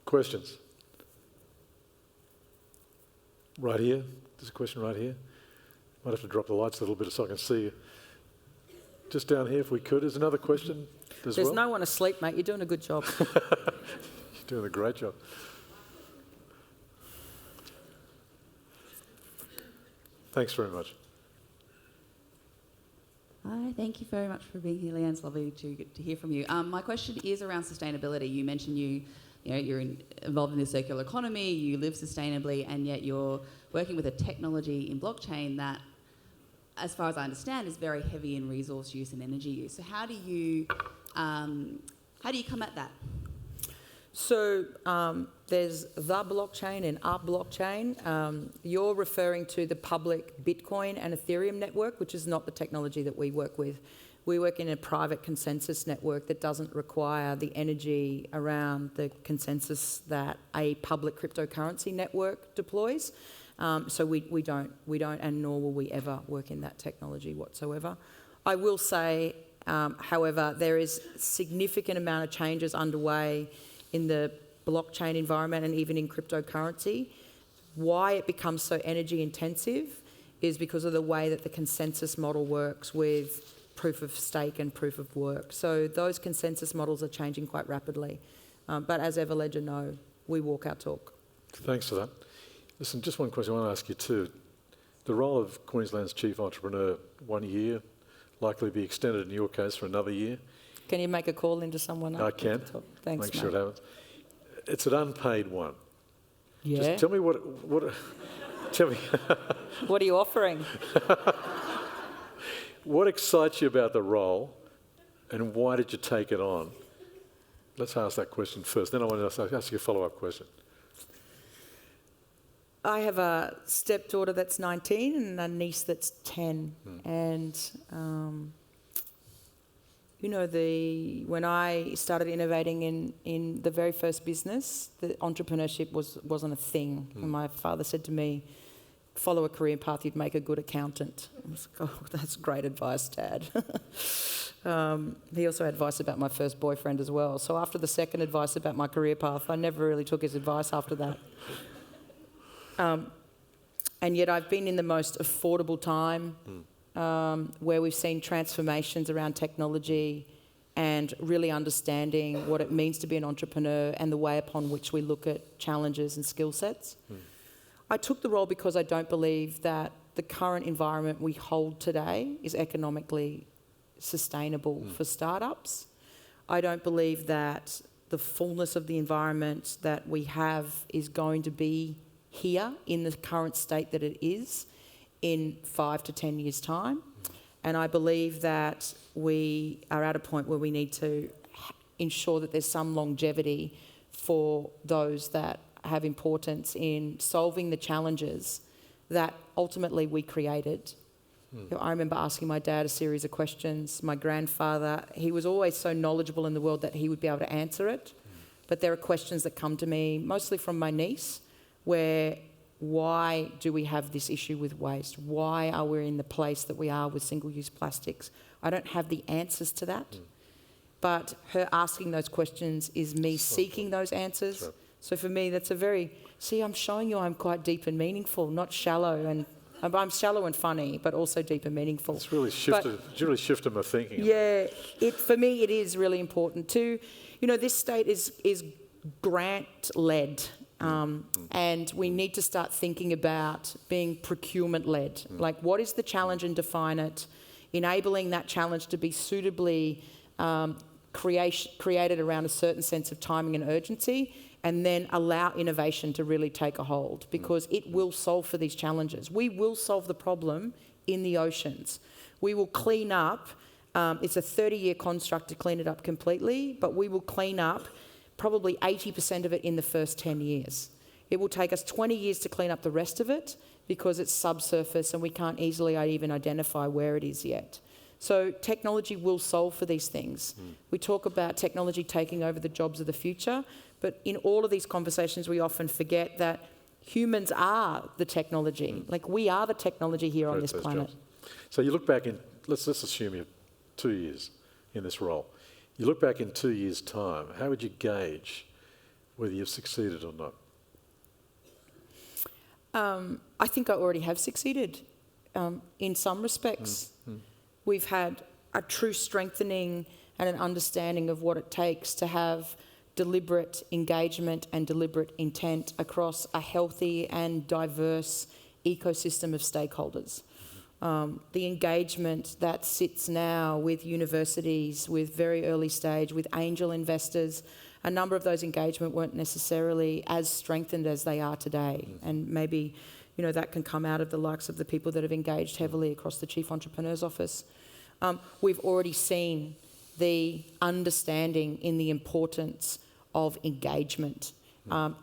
Questions? Right here. There's a question right here. Might have to drop the lights a little bit so I can see you. Just down here, if we could. There's another question as well. There's no one asleep, mate. You're doing a good job. You're doing a great job. Thanks very much. Hi, thank you very much for being here, Leanne. It's lovely to hear from you. My question is around sustainability. You mentioned you're involved in the circular economy, you live sustainably, and yet you're working with a technology in blockchain that, as far as I understand, is very heavy in resource use and energy use. So how do you come at that? So there's the blockchain and our blockchain. You're referring to the public Bitcoin and Ethereum network, which is not the technology that we work with. We work in a private consensus network that doesn't require the energy around the consensus that a public cryptocurrency network deploys. So we don't, and nor will we ever work in that technology whatsoever. I will say, however, there is significant amount of changes underway in the blockchain environment and even in cryptocurrency. Why it becomes so energy intensive is because of the way that the consensus model works with proof of stake and proof of work. So those consensus models are changing quite rapidly. But as Everledger know, we walk our talk. Thanks for that. Listen, just one question I want to ask you too. The role of Queensland's Chief Entrepreneur, 1 year, likely to be extended in your case for another year. Can you make a call into someone? I can. Thanks, Make sure it mate. happens. It's an unpaid one. Yeah. Just tell me what tell me What are you offering? what excites you about the role, and why did you take it on? Let's ask that question first. Then I want to ask you a follow-up question. I have a stepdaughter that's 19 and a niece that's 10. And, you know, when I started innovating in the very first business, the entrepreneurship wasn't a thing. And my father said to me, follow a career path, you'd make a good accountant. I was like, oh, that's great advice, Dad. He also had advice about my first boyfriend as well. So after the second advice about my career path, I never really took his advice after that. And yet I've been in the most affordable time where we've seen transformations around technology and really understanding what it means to be an entrepreneur and the way upon which we look at challenges and skill sets. I took the role because I don't believe that the current environment we hold today is economically sustainable for startups. I don't believe that the fullness of the environment that we have is going to be here in the current state that it is in 5 to 10 years' time. And I believe that we are at a point where we need to ensure that there's some longevity for those that have importance in solving the challenges that ultimately we created. You know, I remember asking my dad a series of questions. My grandfather, he was always so knowledgeable in the world that he would be able to answer it. But there are questions that come to me, mostly from my niece, where why do we have this issue with waste? Why are we in the place that we are with single-use plastics? I don't have the answers to that. But her asking those questions is me seeking those answers. Sure. So for me, that's a very... See, I'm showing you I'm quite deep and meaningful, not shallow. And I'm shallow and funny, but also deep and meaningful. It's really shifted my thinking. Yeah, for me, it is really important too. You know, this state is grant-led. And we need to start thinking about being procurement-led. Like, what is the challenge and define it, enabling that challenge to be suitably created around a certain sense of timing and urgency, and then allow innovation to really take a hold, because it will solve for these challenges. We will solve the problem in the oceans. We will clean up. It's a 30-year construct to clean it up completely, but we will clean up probably 80% of it in the first 10 years. It will take us 20 years to clean up the rest of it because it's subsurface and we can't easily even identify where it is yet. So technology will solve for these things. We talk about technology taking over the jobs of the future, but in all of these conversations we often forget that humans are the technology. Like, we are the technology here on this planet. Jobs. So you look back in, let's assume you're 2 years in this role. You look back in 2 years' time, how would you gauge whether you've succeeded or not? I think I already have succeeded in some respects. We've had a true strengthening and an understanding of what it takes to have deliberate engagement and deliberate intent across a healthy and diverse ecosystem of stakeholders. The engagement that sits now with universities, with very early stage, with angel investors, a number of those engagement weren't necessarily as strengthened as they are today. And maybe, you know, that can come out of the likes of the people that have engaged heavily across the Chief Entrepreneur's Office. We've already seen the understanding in the importance of engagement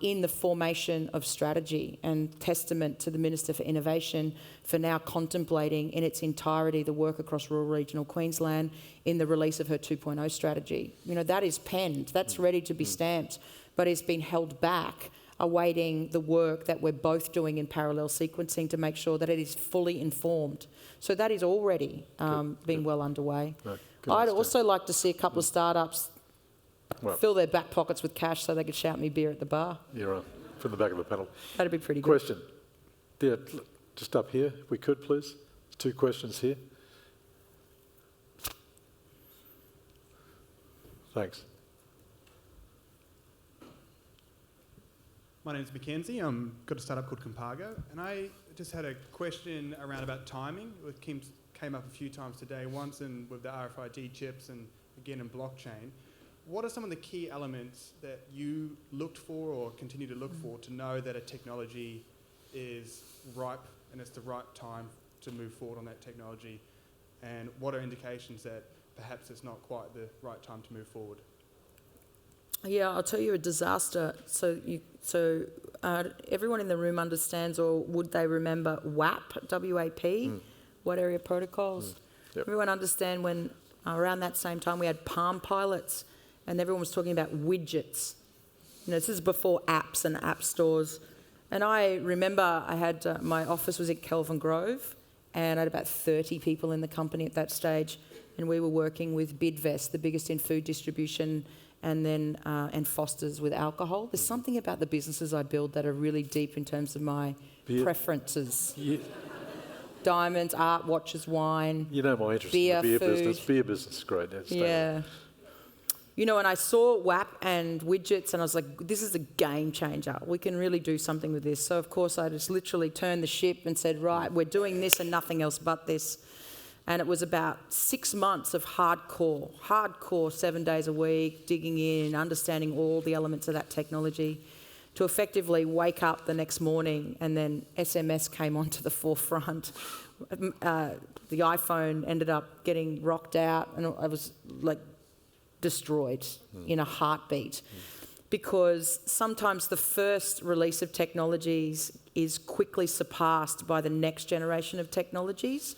in the formation of strategy, and testament to the Minister for Innovation for now contemplating in its entirety the work across rural regional Queensland in the release of her 2.0 strategy. You know, that is penned, that's ready to be stamped, but it's been held back awaiting the work that we're both doing in parallel sequencing to make sure that it is fully informed. So that is already being well underway. No, I'd also like to see a couple of startups fill their back pockets with cash so they could shout me beer at the bar. You're right, from the back of the panel. That'd be pretty good. Question. Yeah, just up here, if we could, please. 2 questions here. Thanks. My name's Mackenzie. I've got a startup called Compago, and I just had a question around about timing. It came up a few times today, once with the RFID chips and again in blockchain. What are some of the key elements that you looked for or continue to look for to know that a technology is ripe and it's the right time to move forward on that technology? And what are indications that perhaps it's not quite the right time to move forward? Yeah, I'll tell you a disaster. So everyone in the room understands, or would they remember WAP, W-A-P, Wide Area Protocols? Yep. Everyone understand when around that same time we had Palm Pilots and everyone was talking about widgets. You know, this is before apps and app stores. And I remember I had, my office was at Kelvin Grove and I had about 30 people in the company at that stage, and we were working with Bidvest, the biggest in food distribution, and then and Foster's with alcohol. There's something about the businesses I build that are really deep in terms of my preferences. Diamonds, art, watches, wine. You know my interest beer, in the beer food. business. Beer business is great. Yeah. You know, and I saw WAP and widgets and I was like, this is a game changer. We can really do something with this. So, of course, I just literally turned the ship and said, right, we're doing this and nothing else but this. And it was about 6 months of hardcore 7 days a week, digging in, understanding all the elements of that technology to effectively wake up the next morning, and then SMS came onto the forefront. The iPhone ended up getting rocked out and I was like destroyed in a heartbeat, because sometimes the first release of technologies is quickly surpassed by the next generation of technologies.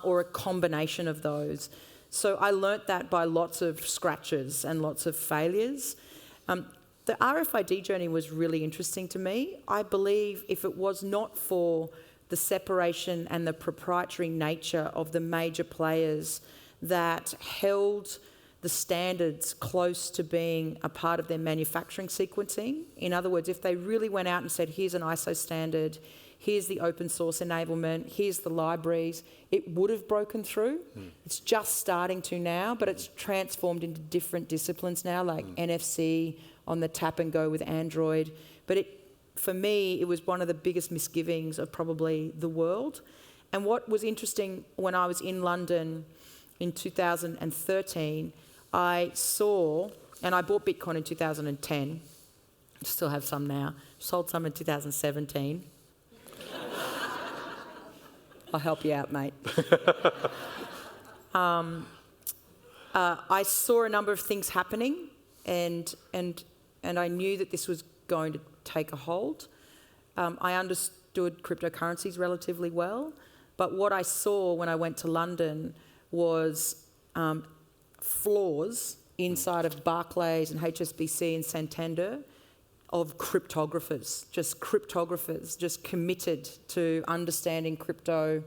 Or a combination of those. So I learnt that by lots of scratches and lots of failures. The RFID journey was really interesting to me. I believe if it was not for the separation and the proprietary nature of the major players that held the standards close to being a part of their manufacturing sequencing, in other words, if they really went out and said, here's an ISO standard, here's the open source enablement, here's the libraries, it would have broken through. It's just starting to now, but it's transformed into different disciplines now, like NFC on the tap and go with Android. But for me, it was one of the biggest misgivings of probably the world. And what was interesting, when I was in London in 2013, I saw, and I bought Bitcoin in 2010, still have some now, sold some in 2017. I'll help you out, mate. I saw a number of things happening, and I knew that this was going to take a hold. I understood cryptocurrencies relatively well, but what I saw when I went to London was flaws inside of Barclays and HSBC and Santander of cryptographers, just committed to understanding crypto,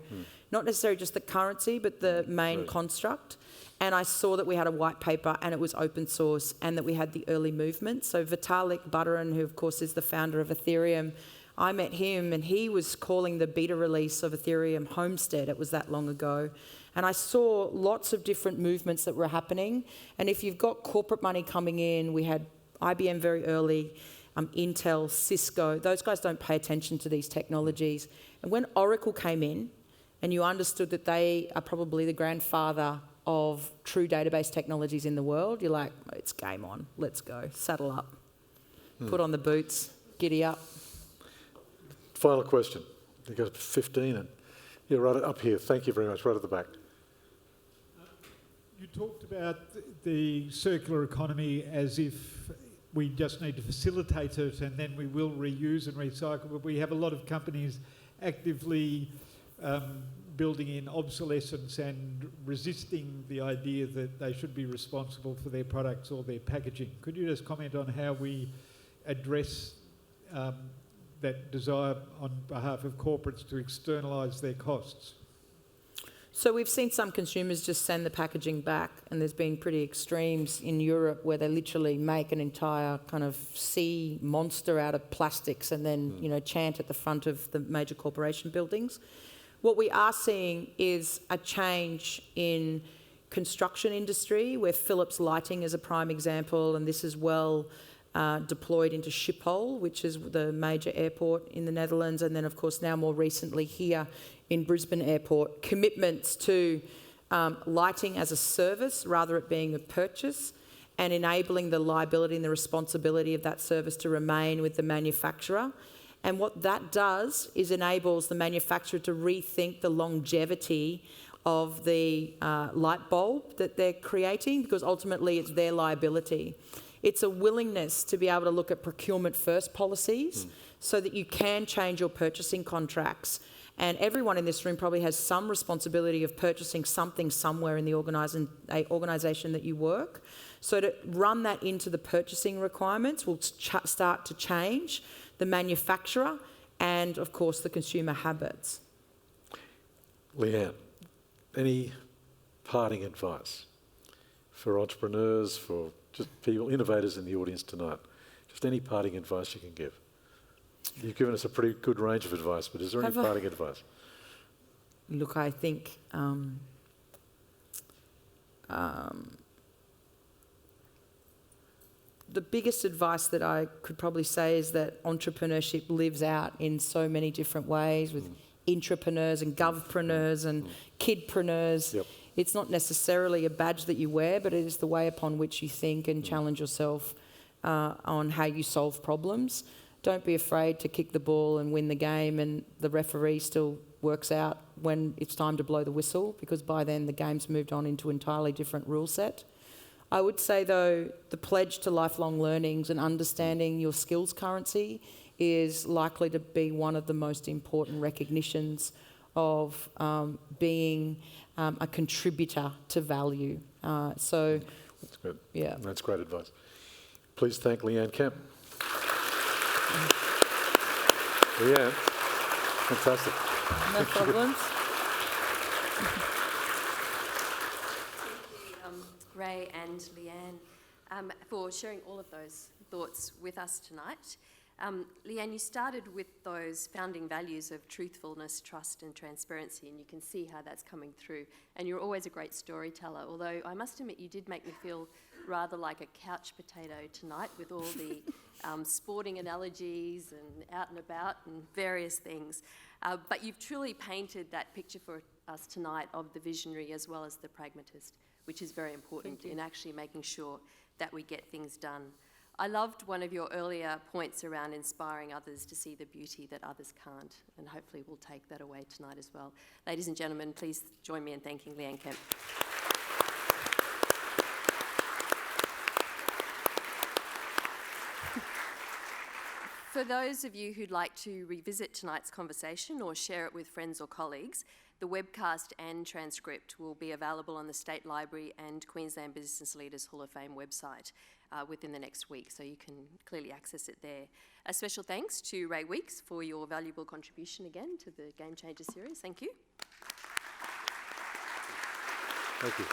not necessarily just the currency, but the main construct. And I saw that we had a white paper and it was open source, and that we had the early movement. So Vitalik Buterin, who of course is the founder of Ethereum, I met him and he was calling the beta release of Ethereum Homestead. It was that long ago. And I saw lots of different movements that were happening. And if you've got corporate money coming in, we had IBM very early, Intel, Cisco, those guys don't pay attention to these technologies. And when Oracle came in and you understood that they are probably the grandfather of true database technologies in the world, you're like, it's game on, let's go, saddle up, put on the boots, giddy up. Final question. You got 15 and you're right up here. Thank you very much, right at the back. You talked about the circular economy as if we just need to facilitate it and then we will reuse and recycle, but we have a lot of companies actively building in obsolescence and resisting the idea that they should be responsible for their products or their packaging. Could you just comment on how we address that desire on behalf of corporates to externalise their costs? So we've seen some consumers just send the packaging back, and there's been pretty extremes in Europe where they literally make an entire kind of sea monster out of plastics and then, you know, chant at the front of the major corporation buildings. What we are seeing is a change in construction industry, where Philips Lighting is a prime example, and this is well deployed into Schiphol, which is the major airport in the Netherlands, and then of course now more recently here in Brisbane Airport, commitments to lighting as a service rather it being a purchase, and enabling the liability and the responsibility of that service to remain with the manufacturer. And what that does is enables the manufacturer to rethink the longevity of the light bulb that they're creating, because ultimately it's their liability. It's a willingness to be able to look at procurement first policies so that you can change your purchasing contracts. And everyone in this room probably has some responsibility of purchasing something somewhere in the organisation that you work. So to run that into the purchasing requirements will start to change the manufacturer and, of course, the consumer habits. Leanne, any parting advice for entrepreneurs, for just people, innovators in the audience tonight? Just any parting advice you can give? You've given us a pretty good range of advice, but is there any parting advice? Look, I think the biggest advice that I could probably say is that entrepreneurship lives out in so many different ways with intrapreneurs and govpreneurs and kidpreneurs. Yep. It's not necessarily a badge that you wear, but it is the way upon which you think and challenge yourself on how you solve problems. Don't be afraid to kick the ball and win the game, and the referee still works out when it's time to blow the whistle, because by then the game's moved on into an entirely different rule set. I would say, though, the pledge to lifelong learnings and understanding your skills currency is likely to be one of the most important recognitions of being a contributor to value. So, that's good. Yeah. That's great advice. Please thank Leanne Kemp. Leanne, fantastic. No problems. Ray and Leanne, for sharing all of those thoughts with us tonight. Leanne, you started with those founding values of truthfulness, trust and transparency, and you can see how that's coming through. And you're always a great storyteller, although I must admit you did make me feel rather like a couch potato tonight with all the sporting analogies and out and about and various things. But you've truly painted that picture for us tonight of the visionary as well as the pragmatist, which is very important in actually making sure that we get things done. I loved one of your earlier points around inspiring others to see the beauty that others can't, and hopefully we'll take that away tonight as well. Ladies and gentlemen, please join me in thanking Leanne Kemp. For those of you who'd like to revisit tonight's conversation or share it with friends or colleagues, the webcast and transcript will be available on the State Library and Queensland Business Leaders Hall of Fame website within the next week, so you can clearly access it there. A special thanks to Ray Weeks for your valuable contribution again to the Game Changer series. Thank you. Thank you.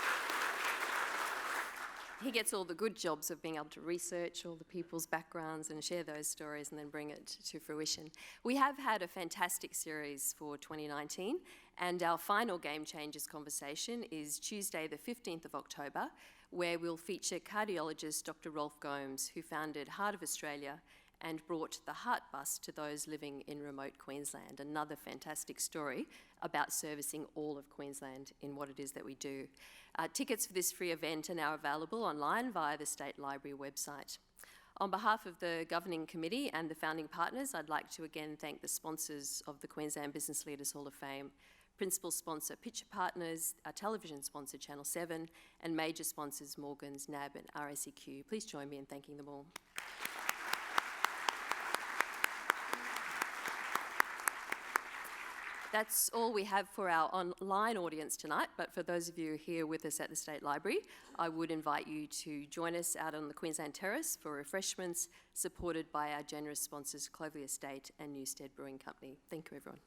He gets all the good jobs of being able to research all the people's backgrounds and share those stories and then bring it to fruition. We have had a fantastic series for 2019, and our final Game Changers conversation is Tuesday the 15th of October, where we'll feature cardiologist Dr. Rolf Gomes, who founded Heart of Australia and brought the Heart Bus to those living in remote Queensland. Another fantastic story about servicing all of Queensland in what it is that we do. Tickets for this free event are now available online via the State Library website. On behalf of the Governing Committee and the founding partners, I'd like to again thank the sponsors of the Queensland Business Leaders Hall of Fame, principal sponsor Pitcher Partners, our television sponsor Channel 7, and major sponsors Morgans, NAB and RACQ. Please join me in thanking them all. That's all we have for our online audience tonight, but for those of you here with us at the State Library, I would invite you to join us out on the Queensland Terrace for refreshments, supported by our generous sponsors Clovelly Estate and Newstead Brewing Company. Thank you, everyone.